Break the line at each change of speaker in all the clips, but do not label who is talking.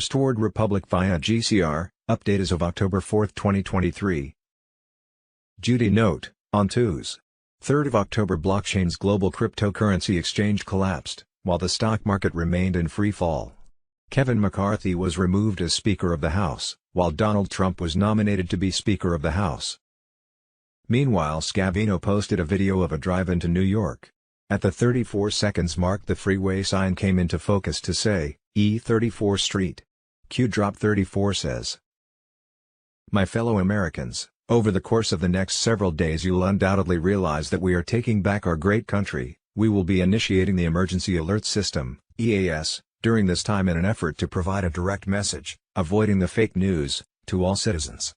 Stored Republic via GCR, update as of October 4, 2023. Judy note, on Tuesday, 3rd of October blockchain's global cryptocurrency exchange collapsed, while the stock market remained in free fall. Kevin McCarthy was removed as Speaker of the House, while Donald Trump was nominated to be Speaker of the House. Meanwhile, Scavino posted a video of a drive into New York. At the 34 seconds mark, the freeway sign came into focus to say, E34 Street. Q Drop 34 says, "My fellow Americans, over the course of the next several days you'll undoubtedly realize that we are taking back our great country. We will be initiating the Emergency Alert System, EAS, during this time in an effort to provide a direct message, avoiding the fake news, to all citizens.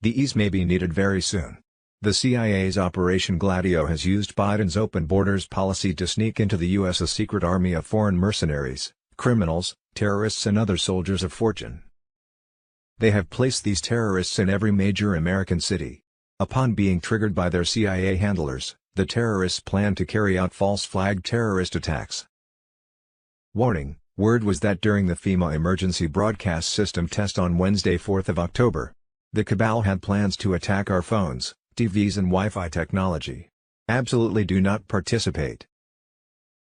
The ease may be needed very soon. The CIA's Operation Gladio has used Biden's open borders policy to sneak into the U.S. a secret army of foreign mercenaries, criminals, terrorists and other soldiers of fortune. They have placed these terrorists in every major American city. Upon being triggered by their CIA handlers, the terrorists plan to carry out false flag terrorist attacks." Warning: word was that during the FEMA emergency broadcast system test on Wednesday 4th of October, the cabal had plans to attack our phones, TVs and Wi-Fi technology. Absolutely do not participate.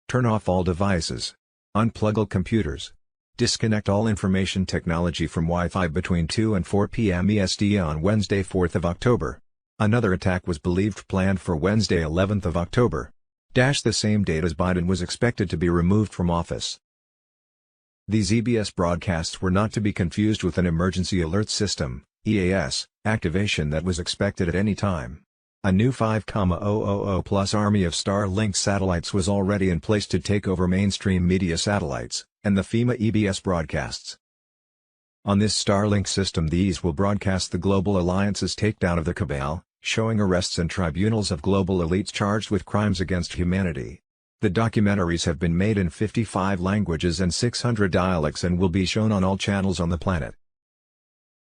Turn off all devices. Unplug all computers. Disconnect all information technology from Wi-Fi between 2 and 4 p.m. EST on Wednesday 4th of October. Another attack was believed planned for Wednesday 11th of October. The same date as Biden was expected to be removed from office. These EBS broadcasts were not to be confused with an Emergency Alert System, EAS, activation that was expected at any time. A new 5,000 plus army of Starlink satellites was already in place to take over mainstream media satellites, and the FEMA EBS broadcasts. On this Starlink system, these will broadcast the Global Alliance's takedown of the cabal, showing arrests and tribunals of global elites charged with crimes against humanity. The documentaries have been made in 55 languages and 600 dialects and will be shown on all channels on the planet.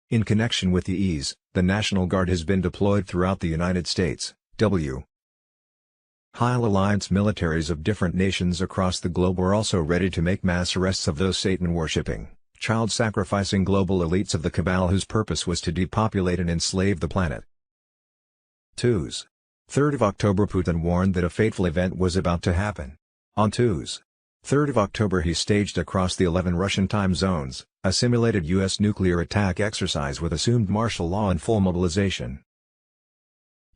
In connection with the EAS, the National Guard has been deployed throughout the United States. High alliance militaries of different nations across the globe are also ready to make mass arrests of those Satan-worshipping, child-sacrificing global elites of the cabal whose purpose was to depopulate and enslave the planet. Tuesday, 3rd of October, Putin warned that a fateful event was about to happen. On Tuesday, 3rd of October, he staged across the 11 Russian time zones a simulated U.S. nuclear attack exercise with assumed martial law and full mobilization.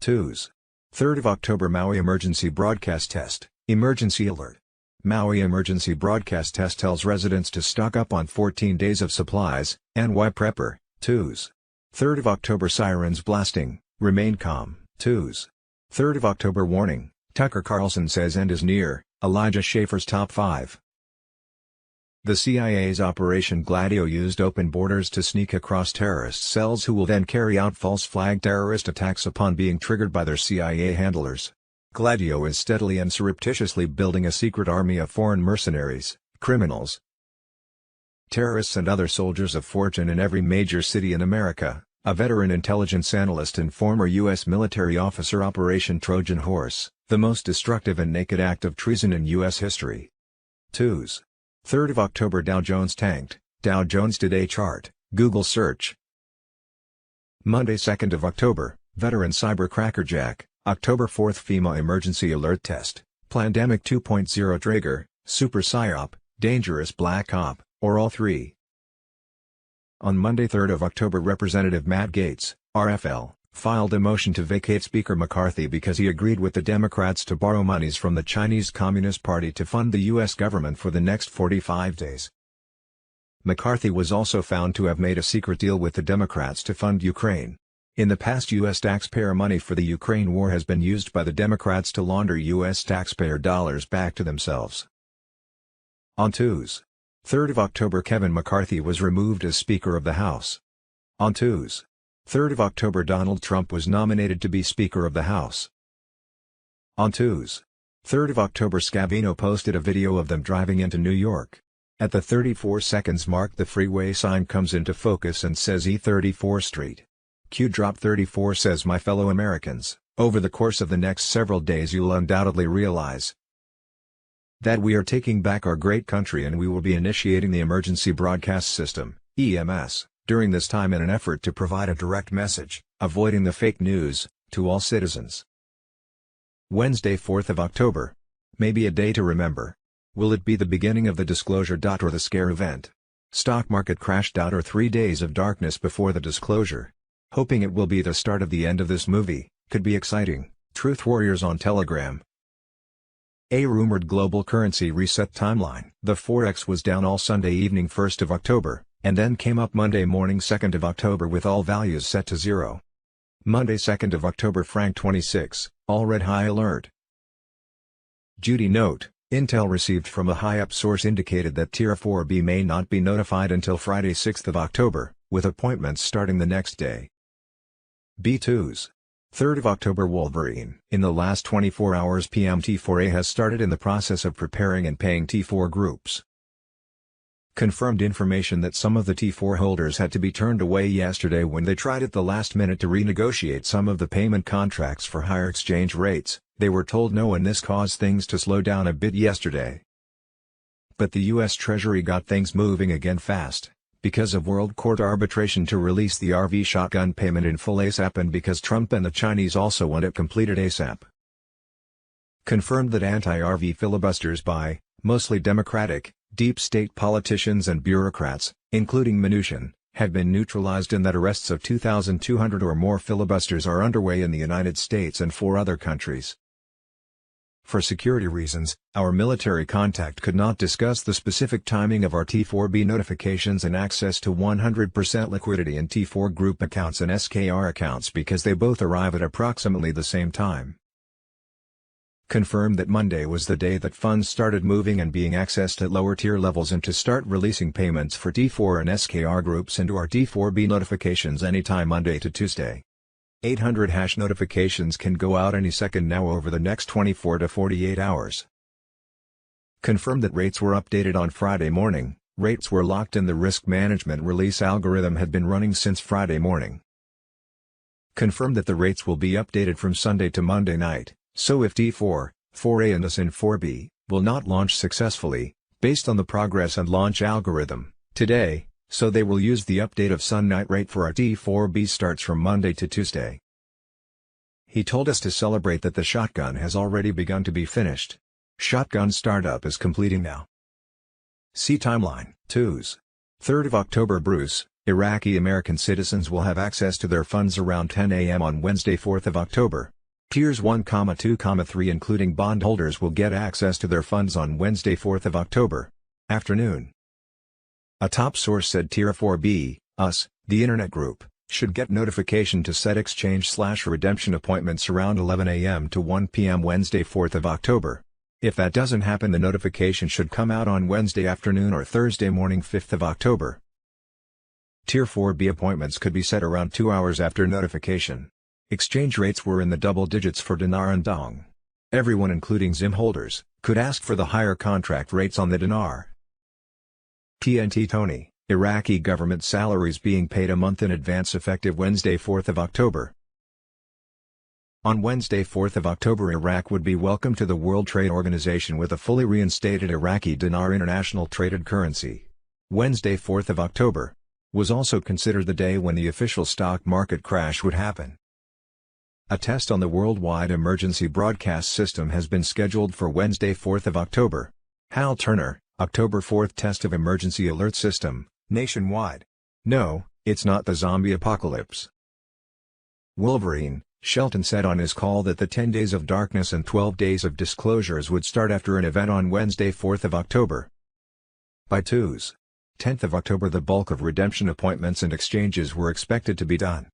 Tuesday, 3rd of October, Maui emergency broadcast test, emergency alert. Maui emergency broadcast test tells residents to stock up on 14 days of supplies. NY Prepper. Tuesday, 3rd of October, sirens blasting, remain calm. Tuesday, 3rd of October, warning, Tucker Carlson says end is near. Elijah Schaffer's top 5. The CIA's Operation Gladio used open borders to sneak across terrorist cells who will then carry out false flag terrorist attacks upon being triggered by their CIA handlers. Gladio is steadily and surreptitiously building a secret army of foreign mercenaries, criminals, terrorists and other soldiers of fortune in every major city in America, a veteran intelligence analyst and former U.S. military officer. Operation Trojan Horse, the most destructive and naked act of treason in U.S. history. Tuesday, 3rd of October, Dow Jones tanked, Dow Jones Today chart, Google search. Monday 2nd of October, veteran cyber crackerjack, October 4th, FEMA emergency alert test, Plandemic 2.0 trigger, super psyop, dangerous black op, or all three. On Monday 3rd of October, Representative Matt Gaetz, RFL, filed a motion to vacate Speaker McCarthy because he agreed with the Democrats to borrow monies from the Chinese Communist Party to fund the U.S. government for the next 45 days. McCarthy was also found to have made a secret deal with the Democrats to fund Ukraine. In the past, U.S. taxpayer money for the Ukraine war has been used by the Democrats to launder U.S. taxpayer dollars back to themselves. On Tuesday, 3rd of October, Kevin McCarthy was removed as Speaker of the House. On Tuesday, 3rd of October, Donald Trump was nominated to be Speaker of the House. On Tuesday, 3rd of October, Scavino posted a video of them driving into New York. At the 34 seconds mark, the freeway sign comes into focus and says E34 Street. Q Drop 34 says, "My fellow Americans, over the course of the next several days you'll undoubtedly realize that we are taking back our great country and we will be initiating the Emergency Broadcast System, EMS, during this time in an effort to provide a direct message, avoiding the fake news, to all citizens. Wednesday, 4th of October. Maybe a day to remember. Will it be the beginning of the disclosure? Or the scare event? Stock market crashed out, or 3 days of darkness before the disclosure. Hoping it will be the start of the end of this movie. Could be exciting. Truth Warriors on Telegram. A rumored global currency reset timeline. The Forex was down all Sunday evening 1st of October, and then came up Monday morning 2nd of October with all values set to zero. Monday 2nd of October franc 26, all red high alert. Judy note, intel received from a high-up source indicated that Tier 4B may not be notified until Friday 6th of October, with appointments starting the next day. B2s. 3rd of October Wolverine. In the last 24 hours PM T4A has started in the process of preparing and paying T4 groups. Confirmed information that some of the T4 holders had to be turned away yesterday when they tried at the last minute to renegotiate some of the payment contracts for higher exchange rates. They were told no, and this caused things to slow down a bit yesterday. But the U.S. Treasury got things moving again fast, because of World Court arbitration to release the RV shotgun payment in full ASAP, and because Trump and the Chinese also want it completed ASAP. Confirmed that anti-RV filibusters by, mostly Democratic, deep state politicians and bureaucrats, including Mnuchin, have been neutralized, and that arrests of 2,200 or more filibusters are underway in the United States and 4 other countries. For security reasons, our military contact could not discuss the specific timing of our T4B notifications and access to 100% liquidity in T4 group accounts and SKR accounts because they both arrive at approximately the same time. Confirmed that Monday was the day that funds started moving and being accessed at lower tier levels, and to start releasing payments for T4 and SKR groups into our T4B notifications anytime Monday to Tuesday. 800 hash notifications can go out any second now over the next 24 to 48 hours. Confirmed that rates were updated on Friday morning. Rates were locked in. The risk management release algorithm had been running since Friday morning. Confirmed that the rates will be updated from Sunday to Monday night, so if T4, 4A and ASIN 4B, will not launch successfully, based on the progress and launch algorithm, today, so they will use the update of Sun night rate for our T4B starts from Monday to Tuesday. He told us to celebrate that the shotgun has already begun to be finished. Shotgun startup is completing now. See timeline. 2s. 3rd of October Bruce, Iraqi American citizens will have access to their funds around 10 a.m. on Wednesday 4th of October. Tiers 1, 2, 3 including bondholders will get access to their funds on Wednesday 4th of October. Afternoon. A top source said Tier 4B, us, the Internet Group, should get notification to set exchange/redemption appointments around 11 a.m. to 1 p.m. Wednesday 4th of October. If that doesn't happen, the notification should come out on Wednesday afternoon or Thursday morning 5th of October. Tier 4B appointments could be set around 2 hours after notification. Exchange rates were in the double digits for dinar and dong. Everyone, including ZIM holders, could ask for the higher contract rates on the dinar. TNT Tony, Iraqi government salaries being paid a month in advance effective Wednesday 4th of October. On Wednesday 4th of October, Iraq would be welcomed to the World Trade Organization with a fully reinstated Iraqi dinar international traded currency. Wednesday 4th of October was also considered the day when the official stock market crash would happen. A test on the worldwide emergency broadcast system has been scheduled for Wednesday 4th of October. Hal Turner, October 4th test of emergency alert system, nationwide. No, it's not the zombie apocalypse. Wolverine, Shelton said on his call that the 10 days of darkness and 12 days of disclosures would start after an event on Wednesday 4th of October. By 2s. 10th of October, the bulk of redemption appointments and exchanges were expected to be done.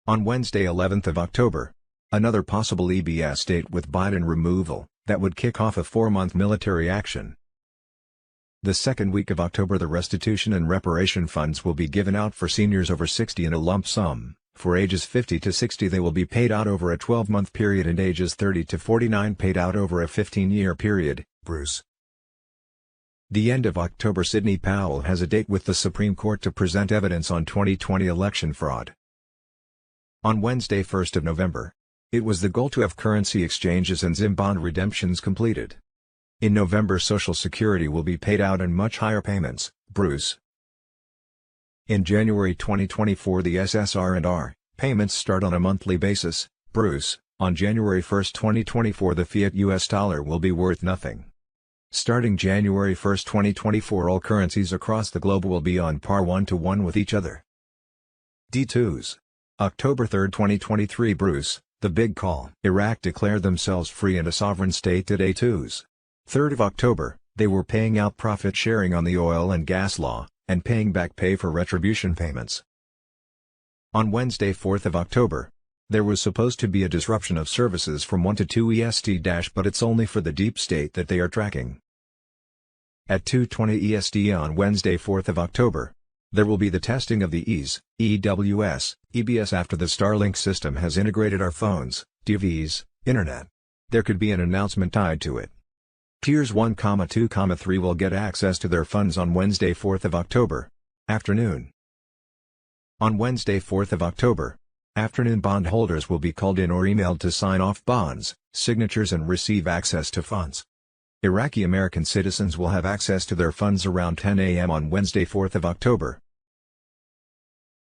On Wednesday 11th of October, another possible EBS date with Biden removal, that would kick off a 4-month military action. The second week of October, the restitution and reparation funds will be given out for seniors over 60 in a lump sum. For ages 50 to 60 they will be paid out over a 12-month period, and ages 30 to 49 paid out over a 15-year period. Bruce. The end of October, Sidney Powell has a date with the Supreme Court to present evidence on 2020 election fraud. On Wednesday 1st of November. It was the goal to have currency exchanges and ZIM bond redemptions completed. In November Social Security will be paid out in much higher payments, Bruce. In January 2024 the SSR&R payments start on a monthly basis, Bruce. On January 1, 2024 the fiat US dollar will be worth nothing. Starting January 1, 2024 all currencies across the globe will be on par 1-to-1 with each other. D2s. October 3, 2023 Bruce, the big call. Iraq declared themselves free and a sovereign state today. 2s. 3rd of October, they were paying out profit sharing on the oil and gas law, and paying back pay for retribution payments. On Wednesday 4th of October, there was supposed to be a disruption of services from 1 to 2 EST- but it's only for the deep state that they are tracking. At 2:20 EST on Wednesday 4th of October, there will be the testing of the EWS, EBS after the Starlink system has integrated our phones, TVs, internet. There could be an announcement tied to it. Tiers 1, 2, 3 will get access to their funds on Wednesday 4th of October, afternoon. On Wednesday 4th of October, afternoon bondholders will be called in or emailed to sign off bonds, signatures and receive access to funds. Iraqi American citizens will have access to their funds around 10 a.m. on Wednesday 4th of October.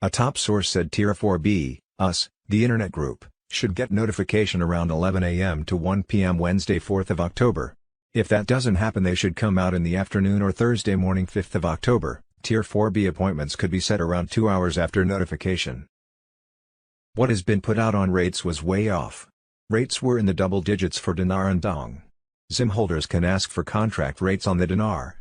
A top source said Tier 4B, us, the Internet Group, should get notification around 11 a.m. to 1 p.m. Wednesday 4th of October. If that doesn't happen they should come out in the afternoon or Thursday morning 5th of October. Tier 4B appointments could be set around 2 hours after notification. What has been put out on rates was way off. Rates were in the double digits for dinar and dong. ZIM holders can ask for contract rates on the dinar.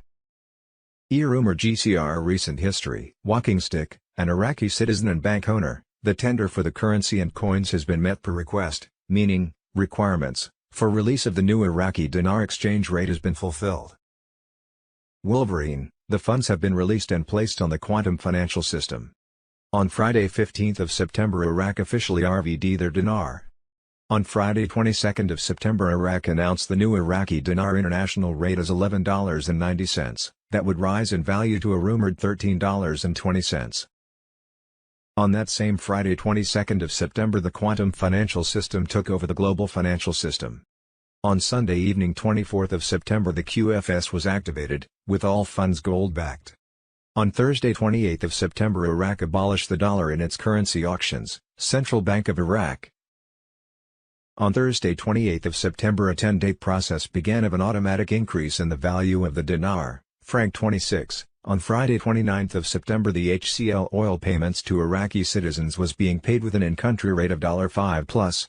Rumor GCR recent history. Walking stick, an Iraqi citizen and bank owner, the tender for the currency and coins has been met per request, meaning, requirements, for release of the new Iraqi dinar exchange rate has been fulfilled. Wolverine, the funds have been released and placed on the quantum financial system. On Friday 15th of September Iraq officially RVD their dinar. On Friday 22nd of September Iraq announced the new Iraqi dinar international rate as $11.90, that would rise in value to a rumored $13.20. On that same Friday 22nd of September the quantum financial system took over the global financial system. On Sunday evening 24th of September the QFS was activated, with all funds gold-backed. On Thursday 28th of September Iraq abolished the dollar in its currency auctions, Central Bank of Iraq. On Thursday 28th of September a 10-day process began of an automatic increase in the value of the dinar, franc 26. On Friday 29th of September the HCL oil payments to Iraqi citizens was being paid with an in-country rate of $5 plus.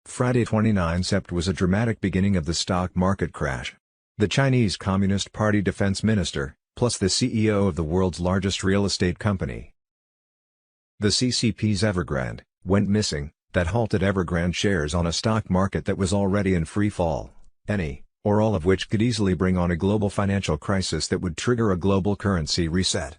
Friday 29 Sept was a dramatic beginning of the stock market crash. The Chinese Communist Party defense minister, plus the CEO of the world's largest real estate company, the CCP's Evergrande, went missing. That halted Evergrande shares on a stock market that was already in free fall, any, or all of which could easily bring on a global financial crisis that would trigger a global currency reset.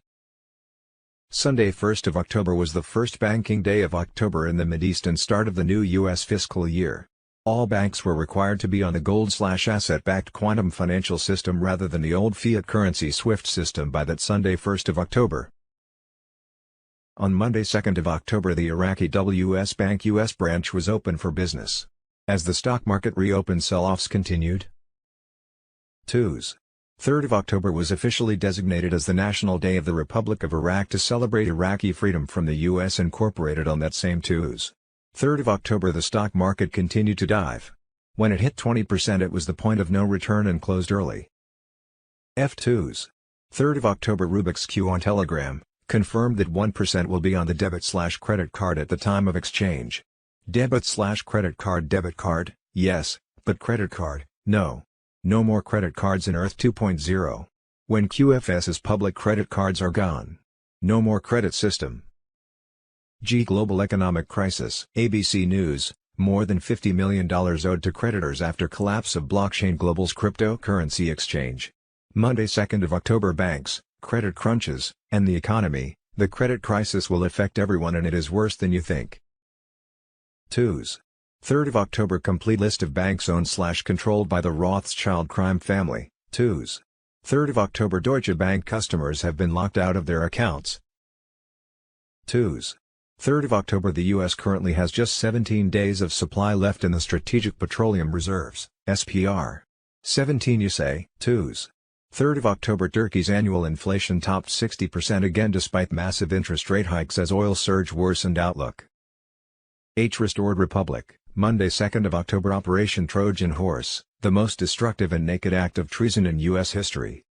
Sunday 1st of October was the first banking day of October in the Mideast and start of the new U.S. fiscal year. All banks were required to be on the gold/asset-backed quantum financial system rather than the old fiat currency SWIFT system by that Sunday 1st of October. On Monday 2nd of October the Iraqi WS Bank U.S. branch was open for business. As the stock market reopened sell-offs continued. 2s. 3rd of October was officially designated as the National Day of the Republic of Iraq to celebrate Iraqi freedom from the U.S. Incorporated on that same 2s. 3rd of October the stock market continued to dive. When it hit 20% it was the point of no return and closed early. F2s. 3rd of October Rubik's Q on Telegram confirmed that 1% will be on the debit/credit card at the time of exchange. Debit/credit card. Debit card, yes, but credit card, no. No more credit cards in Earth 2.0. When QFS's public credit cards are gone. No more credit system. Global economic crisis. ABC News, more than $50 million owed to creditors after collapse of Blockchain Global's cryptocurrency exchange. Monday 2nd of October banks, credit crunches, and the economy. The credit crisis will affect everyone and it is worse than you think. 2s. 3rd of October complete list of banks owned/controlled by the Rothschild crime family. 2s. 3rd of October Deutsche Bank customers have been locked out of their accounts. 2s. 3rd of October the U.S. currently has just 17 days of supply left in the Strategic Petroleum Reserves, SPR. 17 you say, twos. 3rd of October Turkey's annual inflation topped 60% again despite massive interest rate hikes as oil surge worsened outlook. H restored Republic, Monday 2nd of October Operation Trojan Horse, the most destructive and naked act of treason in U.S. history.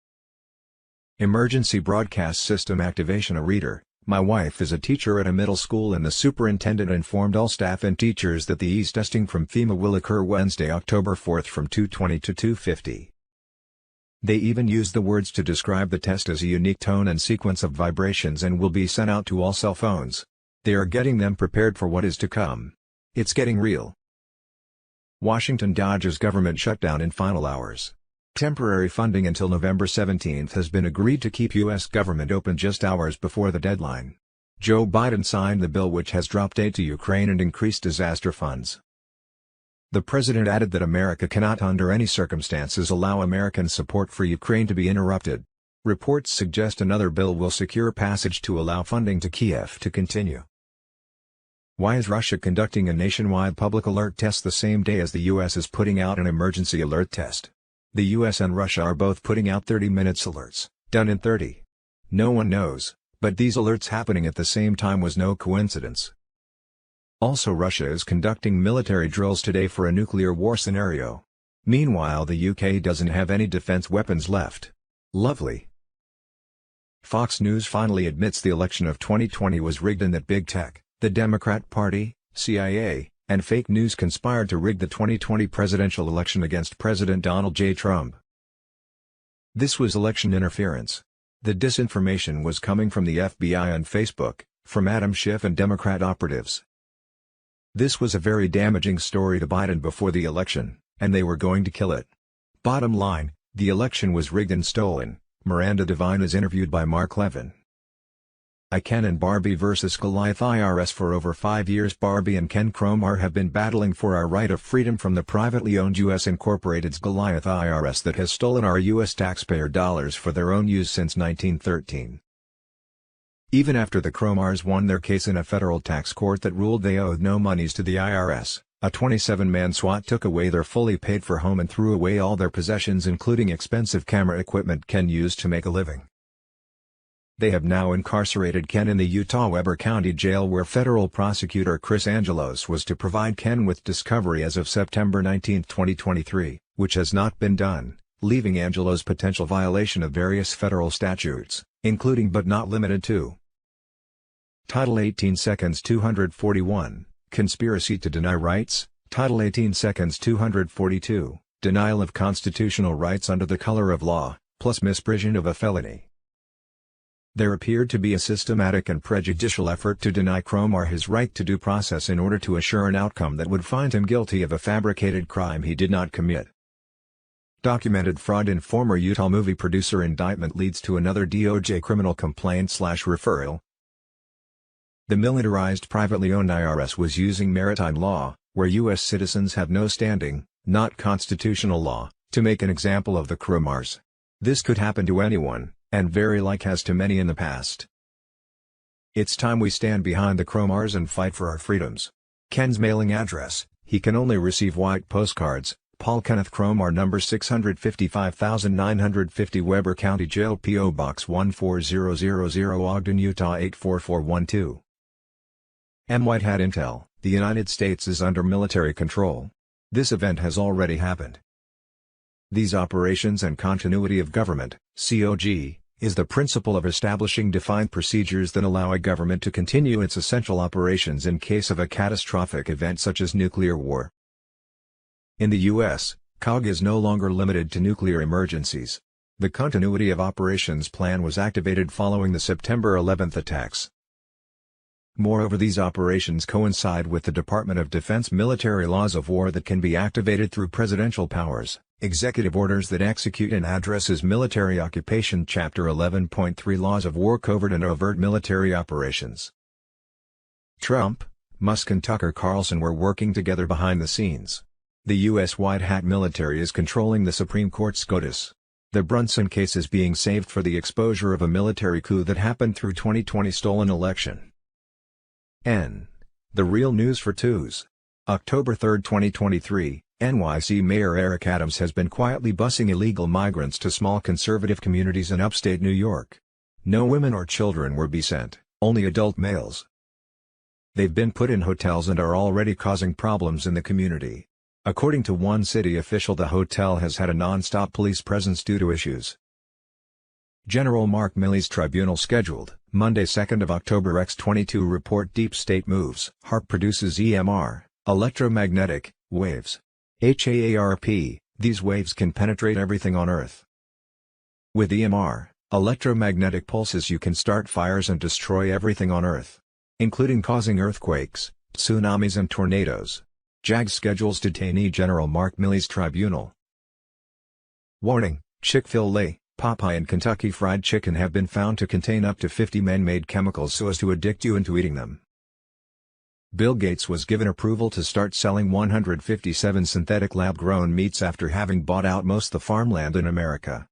Emergency Broadcast System Activation. A reader, my wife is a teacher at a middle school and the superintendent informed all staff and teachers that the ease testing from FEMA will occur Wednesday, October 4th from 2:20 to 2:50. They even used the words to describe the test as a unique tone and sequence of vibrations and will be sent out to all cell phones. They are getting them prepared for what is to come. It's getting real. Washington Dodgers government shutdown in final hours. Temporary funding until November 17 has been agreed to keep U.S. government open just hours before the deadline. Joe Biden signed the bill which has dropped aid to Ukraine and increased disaster funds. The president added that America cannot under any circumstances allow American support for Ukraine to be interrupted. Reports suggest another bill will secure passage to allow funding to Kiev to continue. Why is Russia conducting a nationwide public alert test the same day as the U.S. is putting out an emergency alert test? The U.S. and Russia are both putting out 30-minute alerts, done in 30. No one knows, but these alerts happening at the same time was no coincidence. Also, Russia is conducting military drills today for a nuclear war scenario. Meanwhile, the UK doesn't have any defense weapons left. Lovely. Fox News finally admits the election of 2020 was rigged and that big tech, the Democrat Party, CIA, and fake news conspired to rig the 2020 presidential election against President Donald J. Trump. This was election interference. The disinformation was coming from the FBI and Facebook, from Adam Schiff and Democrat operatives. This was a very damaging story to Biden before the election, and they were going to kill it. Bottom line, the election was rigged and stolen. Miranda Devine is interviewed by Mark Levin. Ken and Barbie vs. Goliath IRS. For over 5 years Barbie and Ken Cromar have been battling for our right of freedom from the privately owned U.S. Incorporated's Goliath IRS that has stolen our U.S. taxpayer dollars for their own use since 1913. Even after the Cromars won their case in a federal tax court that ruled they owed no monies to the IRS, a 27-man SWAT took away their fully paid-for home and threw away all their possessions including expensive camera equipment Ken used to make a living. They have now incarcerated Ken in the Utah Weber County Jail where federal prosecutor Chris Angelos was to provide Ken with discovery as of September 19, 2023, which has not been done, leaving Angelos' potential violation of various federal statutes, including but not limited to Title 18 Seconds 241, Conspiracy to Deny Rights, Title 18 Seconds 242, Denial of Constitutional Rights under the color of law, plus misprision of a felony. There appeared to be a systematic and prejudicial effort to deny Cromar his right to due process in order to assure an outcome that would find him guilty of a fabricated crime he did not commit. Documented fraud in former Utah movie producer indictment leads to another DOJ criminal complaint/referral. The militarized privately owned IRS was using maritime law, where U.S. citizens have no standing, not constitutional law, to make an example of the Cromars. This could happen to anyone, and very like has to many in the past. It's time we stand behind the Cromars and fight for our freedoms. Ken's mailing address, he can only receive white postcards, Paul Kenneth Cromar No. 655950 Weber County Jail P.O. Box 14000 Ogden, Utah 84412. White Hat Intel, the United States is under military control. This event has already happened. These operations and continuity of government, COG, is the principle of establishing defined procedures that allow a government to continue its essential operations in case of a catastrophic event such as nuclear war. In the U.S., COG is no longer limited to nuclear emergencies. The Continuity of Operations Plan was activated following the September 11 attacks. Moreover, these operations coincide with the Department of Defense military laws of war that can be activated through presidential powers, executive orders that execute and addresses military occupation Chapter 11.3 Laws of War Covert and Overt Military Operations. Trump, Musk and Tucker Carlson were working together behind the scenes. The U.S. White Hat military is controlling the Supreme Court SCOTUS. The Brunson case is being saved for the exposure of a military coup that happened through 2020 stolen election. The real news for Tuesday, October 3, 2023, NYC Mayor Eric Adams has been quietly busing illegal migrants to small conservative communities in upstate New York. No women or children were sent, only adult males. They've been put in hotels and are already causing problems in the community. According to one city official, the hotel has had a non-stop police presence due to issues. General Mark Milley's tribunal scheduled, Monday 2nd of October. X22 report Deep State moves. HAARP produces EMR, electromagnetic, waves. HAARP, these waves can penetrate everything on Earth. With EMR, electromagnetic pulses, you can start fires and destroy everything on Earth, including causing earthquakes, tsunamis and tornadoes. JAG schedules detainee General Mark Milley's tribunal. Warning: Chick-fil-A, Popeye and Kentucky Fried Chicken have been found to contain up to 50 man-made chemicals so as to addict you into eating them. Bill Gates was given approval to start selling 157 synthetic lab-grown meats after having bought out most the farmland in America.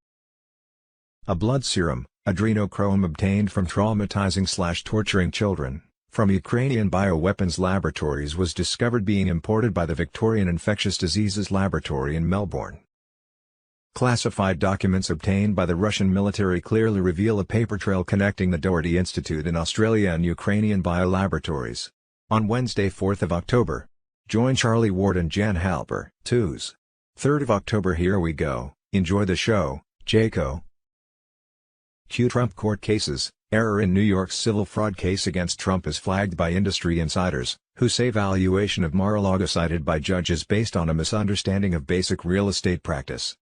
A blood serum, adrenochrome obtained from traumatizing/torturing children from Ukrainian bioweapons laboratories, was discovered being imported by the Victorian Infectious Diseases Laboratory in Melbourne. Classified documents obtained by the Russian military clearly reveal a paper trail connecting the Doherty Institute in Australia and Ukrainian biolaboratories. On Wednesday 4th of October, join Charlie Ward and Jan Halper, 2s. 3rd of October. Here we go, enjoy the show, Jayco. Q Trump court cases. Error in New York's civil fraud case against Trump is flagged by industry insiders, who say valuation of Mar-a-Lago cited by judges based on a misunderstanding of basic real estate practice.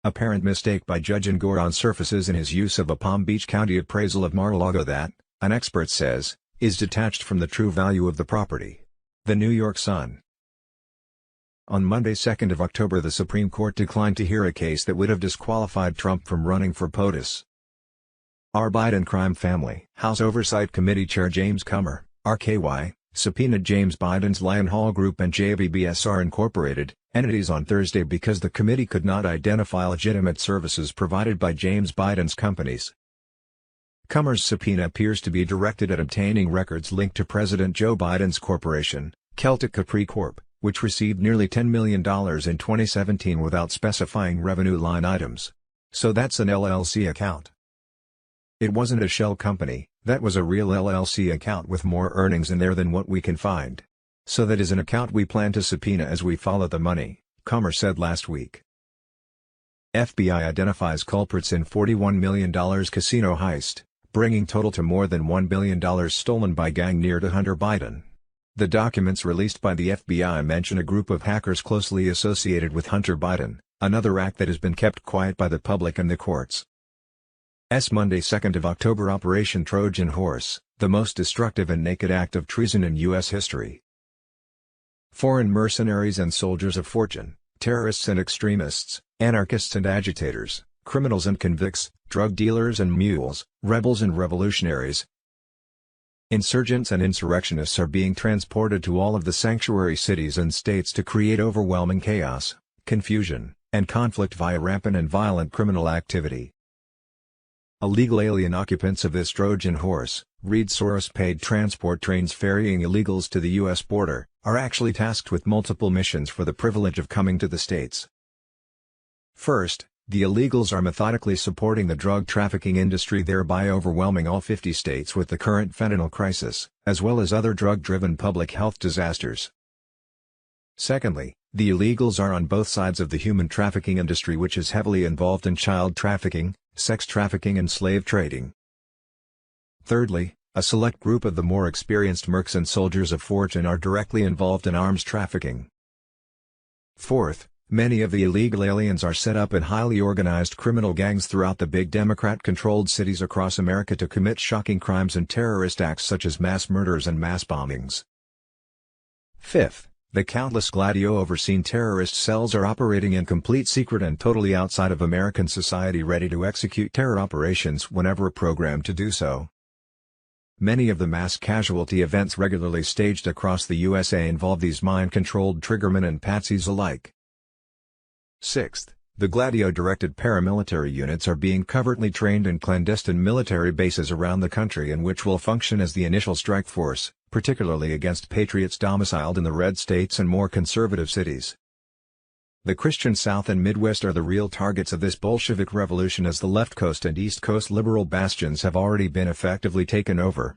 Apparent mistake by Judge Engoron surfaces in his use of a Palm Beach County appraisal of Mar-a-Lago that, an expert says, is detached from the true value of the property. The New York Sun. On Monday 2nd of October, the Supreme Court declined to hear a case that would have disqualified Trump from running for POTUS. Our Biden crime family. House Oversight Committee Chair James Comer, RKY, subpoenaed James Biden's Lion Hall Group and JBBSR Incorporated entities on Thursday because the committee could not identify legitimate services provided by James Biden's companies. Comer's subpoena appears to be directed at obtaining records linked to President Joe Biden's corporation, Celtic Capri Corp., which received nearly $10 million in 2017 without specifying revenue line items. So that's an LLC account. It wasn't a shell company, that was a real LLC account with more earnings in there than what we can find. So that is an account we plan to subpoena as we follow the money, Comer said last week. FBI identifies culprits in $41 million casino heist, bringing total to more than $1 billion stolen by gang near to Hunter Biden. The documents released by the FBI mention a group of hackers closely associated with Hunter Biden, another act that has been kept quiet by the public and the courts. Monday 2nd of October. Operation Trojan Horse, the most destructive and naked act of treason in U.S. history. Foreign mercenaries and soldiers of fortune, terrorists and extremists, anarchists and agitators, criminals and convicts, drug dealers and mules, rebels and revolutionaries. Insurgents and insurrectionists are being transported to all of the sanctuary cities and states to create overwhelming chaos, confusion, and conflict via rampant and violent criminal activity. Illegal alien occupants of this Trojan horse, Reed Soros-paid transport trains ferrying illegals to the U.S. border, are actually tasked with multiple missions for the privilege of coming to the states. First, the illegals are methodically supporting the drug trafficking industry, thereby overwhelming all 50 states with the current fentanyl crisis, as well as other drug-driven public health disasters. Secondly, the illegals are on both sides of the human trafficking industry, which is heavily involved in child trafficking, sex trafficking and slave trading. Thirdly, a select group of the more experienced mercs and soldiers of fortune are directly involved in arms trafficking. Fourth, many of the illegal aliens are set up in highly organized criminal gangs throughout the big Democrat-controlled cities across America to commit shocking crimes and terrorist acts such as mass murders and mass bombings. Fifth, the countless Gladio-overseen terrorist cells are operating in complete secret and totally outside of American society, ready to execute terror operations whenever programmed to do so. Many of the mass casualty events regularly staged across the USA involve these mind-controlled triggermen and patsies alike. Sixth, The Gladio-directed paramilitary units are being covertly trained in clandestine military bases around the country and which will function as the initial strike force, particularly against patriots domiciled in the red states and more conservative cities. The Christian South and Midwest are the real targets of this Bolshevik revolution, as the left coast and east coast liberal bastions have already been effectively taken over.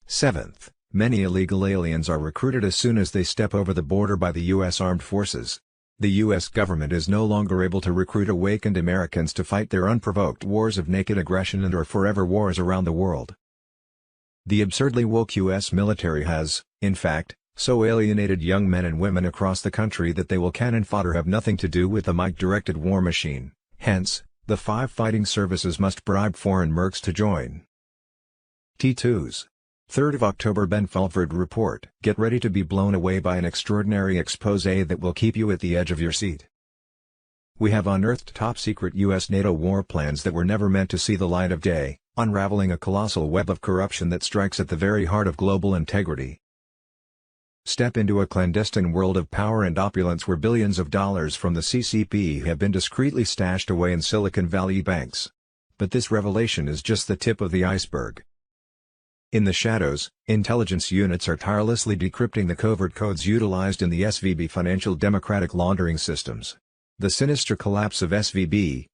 7th, many illegal aliens are recruited as soon as they step over the border by the U.S. Armed Forces. The U.S. government is no longer able to recruit awakened Americans to fight their unprovoked wars of naked aggression and/or forever wars around the world. The absurdly woke U.S. military has, in fact, so alienated young men and women across the country that they will cannon fodder have nothing to do with the mic-directed war machine. Hence, the 5 fighting services must bribe foreign mercs to join. T2s. 3rd of October Ben Fulford Report. Get ready to be blown away by an extraordinary exposé that will keep you at the edge of your seat. We have unearthed top-secret U.S.-NATO war plans that were never meant to see the light of day, unraveling a colossal web of corruption that strikes at the very heart of global integrity. Step into a clandestine world of power and opulence where billions of dollars from the CCP have been discreetly stashed away in Silicon Valley banks. But this revelation is just the tip of the iceberg. In the shadows, intelligence units are tirelessly decrypting the covert codes utilized in the SVB financial democratic laundering systems. The sinister collapse of SVB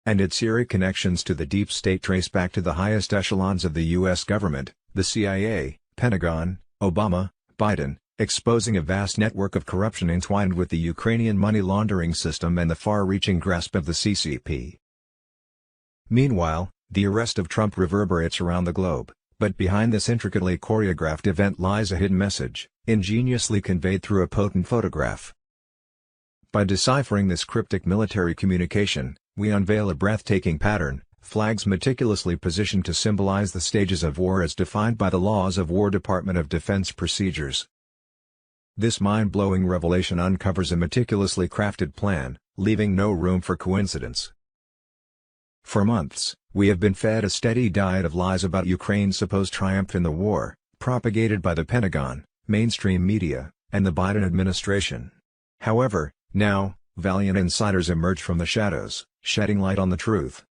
and its eerie connections to the deep state trace back to the highest echelons of the U.S. government, the CIA, Pentagon, Obama, Biden, exposing a vast network of corruption entwined with the Ukrainian money laundering system and the far-reaching grasp of the CCP. Meanwhile, the arrest of Trump reverberates around the globe, but behind this intricately choreographed event lies a hidden message, ingeniously conveyed through a potent photograph. By deciphering this cryptic military communication, we unveil a breathtaking pattern, flags meticulously positioned to symbolize the stages of war as defined by the laws of War Department of Defense procedures. This mind-blowing revelation uncovers a meticulously crafted plan, leaving no room for coincidence. For months, we have been fed a steady diet of lies about Ukraine's supposed triumph in the war, propagated by the Pentagon, mainstream media, and the Biden administration. However, now, valiant insiders emerge from the shadows, shedding light on the truth.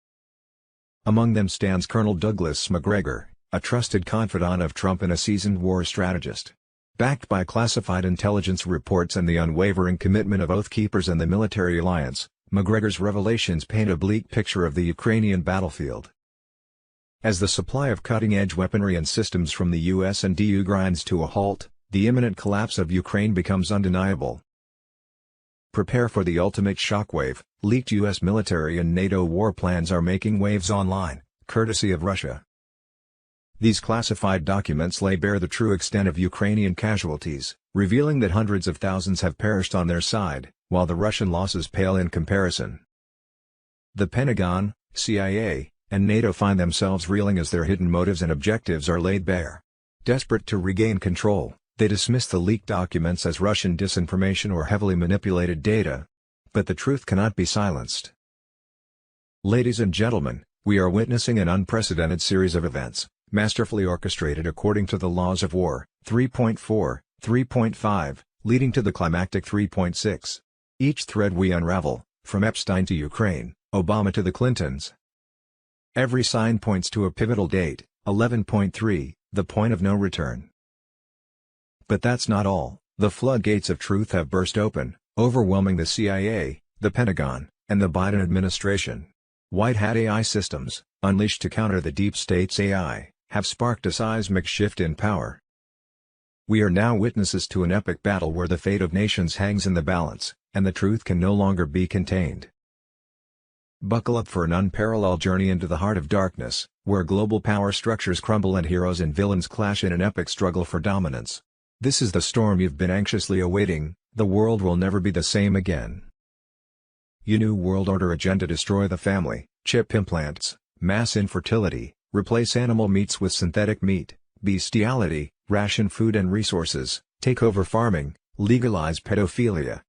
Among them stands Colonel Douglas Macgregor, a trusted confidant of Trump and a seasoned war strategist. Backed by classified intelligence reports and the unwavering commitment of Oath Keepers and the military alliance, Macgregor's revelations paint a bleak picture of the Ukrainian battlefield. As the supply of cutting-edge weaponry and systems from the US and EU grinds to a halt, the imminent collapse of Ukraine becomes undeniable. Prepare for the ultimate shockwave. Leaked US military and NATO war plans are making waves online, courtesy of Russia. These classified documents lay bare the true extent of Ukrainian casualties, revealing that hundreds of thousands have perished on their side, while the Russian losses pale in comparison. The Pentagon, CIA, and NATO find themselves reeling as their hidden motives and objectives are laid bare. Desperate to regain control, they dismiss the leaked documents as Russian disinformation or heavily manipulated data. But the truth cannot be silenced. Ladies and gentlemen, we are witnessing an unprecedented series of events, masterfully orchestrated according to the laws of war, 3.4, 3.5, leading to the climactic 3.6. Each thread we unravel, from Epstein to Ukraine, Obama to the Clintons. Every sign points to a pivotal date, 11.3, the point of no return. But that's not all. The floodgates of truth have burst open, overwhelming the CIA, the Pentagon, and the Biden administration. White hat AI systems, unleashed to counter the deep state's AI, have sparked a seismic shift in power. We are now witnesses to an epic battle where the fate of nations hangs in the balance, and the truth can no longer be contained. Buckle up for an unparalleled journey into the heart of darkness, where global power structures crumble and heroes and villains clash in an epic struggle for dominance. This is the storm you've been anxiously awaiting. The world will never be the same again. Your New World Order agenda: destroy the family, chip implants, mass infertility, replace animal meats with synthetic meat, bestiality, ration food and resources, take over farming, legalize pedophilia,